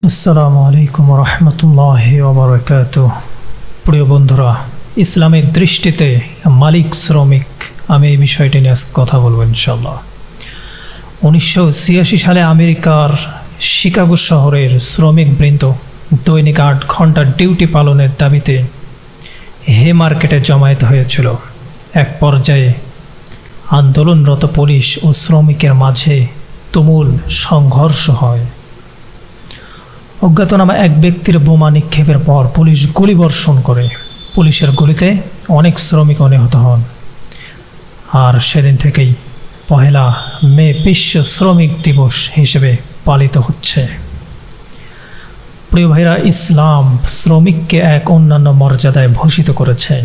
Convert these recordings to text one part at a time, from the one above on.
আসসালামু আলাইকুম রহমতুল্লাহি ওয়া বারাকাতুহু। প্রিয় বন্ধুরা, ইসলামের দৃষ্টিতে মালিক শ্রমিক, আমি এই বিষয়টি নিয়ে কথা বলবো ইনশাআল্লাহ। 1986 সালে আমেরিকার শিকাগো শহরের শ্রমিকবৃন্দ দৈনিক 8 ঘন্টা ডিউটি পালনের দাবিতে হে মার্কেটে জমায়েত হয়েছিল। এক পর্যায়ে আন্দোলনরত পুলিশ ও শ্রমিকের মাঝে তুমুল সংঘর্ষ হয়। অজ্ঞাতনামা এক ব্যক্তির বোমা নিক্ষেপের পর পুলিশ গুলিবর্ষণ করে। পুলিশের গুলিতে অনেক শ্রমিক নিহত হন। আর সেদিন থেকেই 1 মে বিশ্ব শ্রমিক দিবস হিসেবে পালিত হচ্ছে। প্রিয় ভাইরা, ইসলাম শ্রমিককে এক অন্যান্য মর্যাদায় ভূষিত করেছে।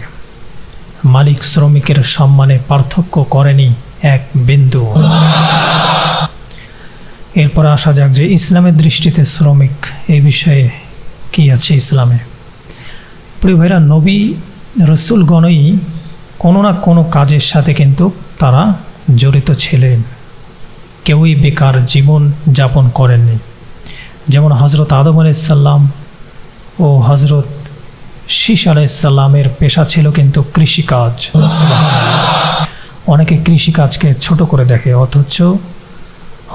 মালিক শ্রমিকের সম্মানে পার্থক্য করেনি এক বিন্দু। এরপর আসা যাক যে ইসলামের দৃষ্টিতে শ্রমিক এই বিষয়ে কি আছে ইসলামে। প্রিয় ভাইরা, নবী রসুলগণই কোনো না কোনো কাজের সাথে কিন্তু তারা জড়িত ছিলেন। কেউই বেকার জীবন যাপন করেননি। যেমন হজরত আদম আলাইসাল্লাম ও হজরত শীশ আলাইসাল্লামের পেশা ছিল কিন্তু কৃষিকাজ। অনেকে কৃষিকাজকে ছোট করে দেখে, অথচ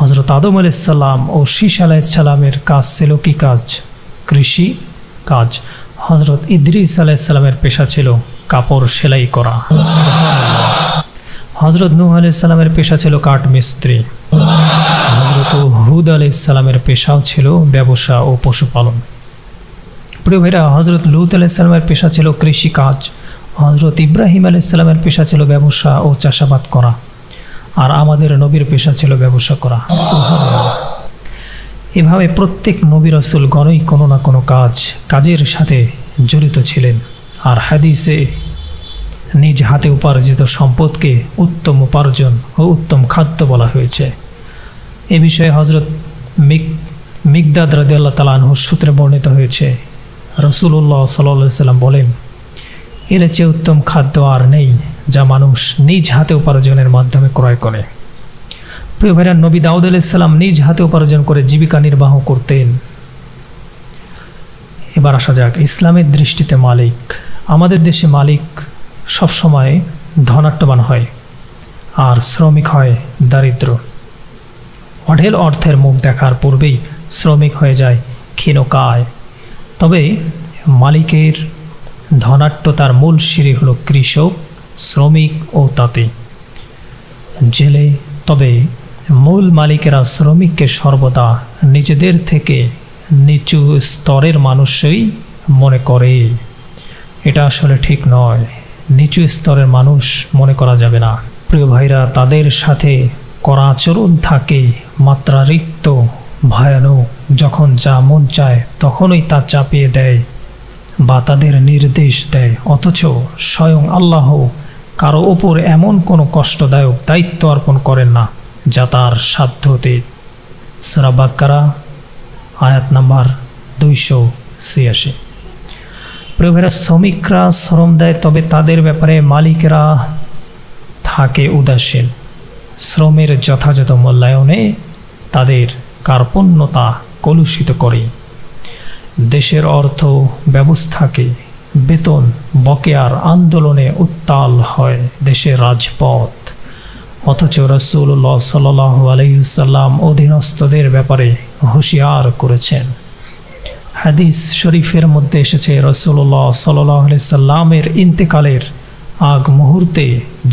হজরত আদম আলাইসাল্লাম ও শীশ আলাইসাল্লামের কাজ ছিল কি কাজ? কৃষি কাজ। হজরত ইদ্রিস আলাইসাল্লামের পেশা ছিল কাপড় সেলাই করা। হজরত নূহ আলাইসাল্লামের পেশা ছিল কাঠ মিস্ত্রি। হজরত হুদ আলাইসাল্লামের পেশাও ছিল ব্যবসা ও পশুপালন। প্রিয় ভাইরা, হজরত লূত আলাইসাল্লামের পেশা ছিল কৃষিকাজ। হজরত ইব্রাহিম আলাইসাল্লামের পেশা ছিল ব্যবসা ও চাষাবাদ করা। আর আমাদের নবীর পেশা ছিল ব্যবসা করা। এভাবে প্রত্যেক নবী রাসূলগণই কোনো না কোনো কাজের সাথে জড়িত ছিলেন। আর হাদিসে নিজ হাতে উপার্জিত সম্পদকে উত্তম উপার্জন ও উত্তম খাদ্য বলা হয়েছে। এ বিষয়ে হজরত মিকদাদ রাদিয়াল্লাহু তাআলা আনহুর সূত্রে বর্ণিত হয়েছে, রাসূলুল্লাহ সাল্লাল্লাহু আলাইহি ওয়াসাল্লাম বলেন, এর চেয়ে উত্তম খাদ্য আর নেই যা মানুষ নিজ হাতে উপার্জনের মাধ্যমে ক্রয় করে। প্রিয় ভাইরা, নবী দাউদ আলাইহিস সালাম নিজ হাতে উপার্জন করে জীবিকা নির্বাহ করতেন। এবার আসা যাক ইসলামের দৃষ্টিতে মালিক। আমাদের দেশে মালিক সবসময় ধনাঢ্যবান হয় আর শ্রমিক হয় দারিদ্র। অঢেল অর্থের মুখ দেখার পূর্বেই শ্রমিক হয়ে যায় ক্ষীণকায়। তবে মালিকের ধনাঢ্যতার মূল সিঁড়ি হলো কৃষক, শ্রমিক ও তাঁতি, জেলে। তবে মূল মালিকেরা শ্রমিককে সর্বদা নিজেদের থেকে নিচু স্তরের মানুষই মনে করে। এটা আসলে ঠিক নয়। নিচু স্তরের মানুষ মনে করা যাবে না। প্রিয় ভাইরা, তাদের সাথে করা আচরণ থাকে মাত্রাতিরিক্ত ভয়ানক। যখন যা মন চায় তখনই তা চাপিয়ে দেয় বা তাদের নির্দেশ দেয়, অথচ স্বয়ং আল্লাহ কারো ওপর এমন কোনো কষ্টদায়ক দায়িত্ব অর্পণ করেন না যা তার সাধ্যতীত। সূরা বাকারা আয়াত নাম্বার 286। প্রিয় ভাইরা, শ্রমিকরা শ্রম দেয়, তবে তাদের ব্যাপারে মালিকেরা থাকে উদাসীন। শ্রমের যথাযথ মূল্যায়নে তাদের কার্পণ্যতা কলুষিত করে দেশের অর্থ ব্যবস্থাকে। বেতন বকেয়ার আন্দোলনে উত্তাল হয় দেশের রাজপথ, অথচ রাসূলুল্লাহ সাল্লাল্লাহু আলাইহি ওয়াসাল্লাম অধীনস্থদের ব্যাপারে হুঁশিয়ার করেছেন। হাদিস শরীফের মধ্যে এসেছে, রাসূলুল্লাহ সাল্লাল্লাহু আলাইহি ওয়াসাল্লামের ইন্তেকালের আগ মুহূর্তে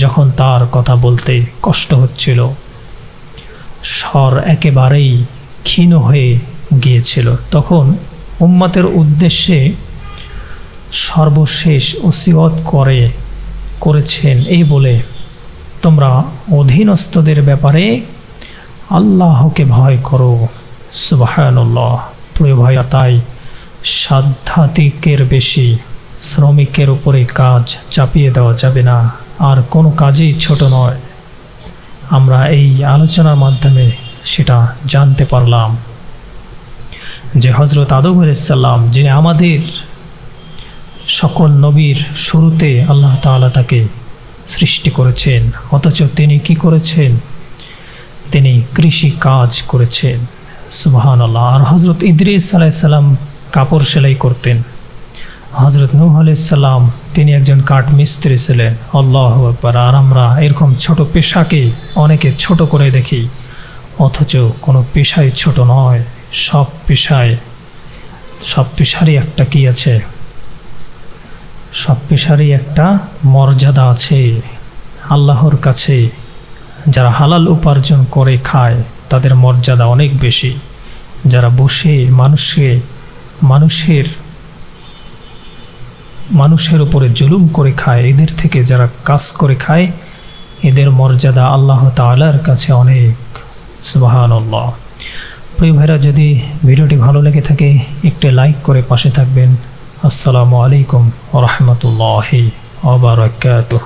যখন তার কথা বলতে কষ্ট হচ্ছিল, স্বর একেবারেই ক্ষীণ হয়ে গিয়েছিল, তখন উম্মতের উদ্দেশ্যে সর্বশেষ ওসিয়ত করেছেন এই বলে, তোমরা অধীনস্থদের ব্যাপারে আল্লাহকে ভয় করো। সুবহানাল্লাহ। প্রিয় ভাইরা, তাই সাধ্যাতিকের বেশি শ্রমিকের উপরে কাজ চাপিয়ে দেওয়া যাবে না। আর কোনো কাজেই ছোট নয়। আমরা এই আলোচনার মাধ্যমে সেটা জানতে পারলাম যে হজরত আদম আলাইহিস সালাম, যিনি আমাদের সকল নবীর শুরুতে আল্লাহ তাআলা তাকে সৃষ্টি করেছেন, অথচ তিনি কি করেছেন? তিনি কৃষি কাজ করেছেন। সুবহানাল্লাহ। আর হজরত ইদ্রিস আলাইহিস সালাম কাপড় সেলাই করতেন। হজরত নূহ আলাইহিস সালাম তিনি একজন কাঠ মিস্ত্রি ছিলেন। আল্লাহু আকবার। আর আমরা এরকম ছোট পেশাকে অনেকে ছোট করে দেখি, অথচ কোনো পেশাই ছোট নয়। সব পেশারই একটা কি আছে, সব পেশারই একটা মর্যাদা আছে আল্লাহর কাছে। যারা হালাল উপার্জন করে খায় তাদের মর্যাদা অনেক বেশি। যারা বসে মানুষের উপরে জুলুম করে খায়, এদের থেকে যারা কাজ করে খায় এদের মর্যাদা আল্লাহ তাআলার কাছে অনেক। সুবহানাল্লাহ। প্রিয় ভাইরা, যদি ভিডিওটি ভালো লেগে থাকে একটি লাইক করে পাশে থাকবেন। আসসালামু আলাইকুম ওয়া রাহমাতুল্লাহি ওয়া বারাকাতুহু।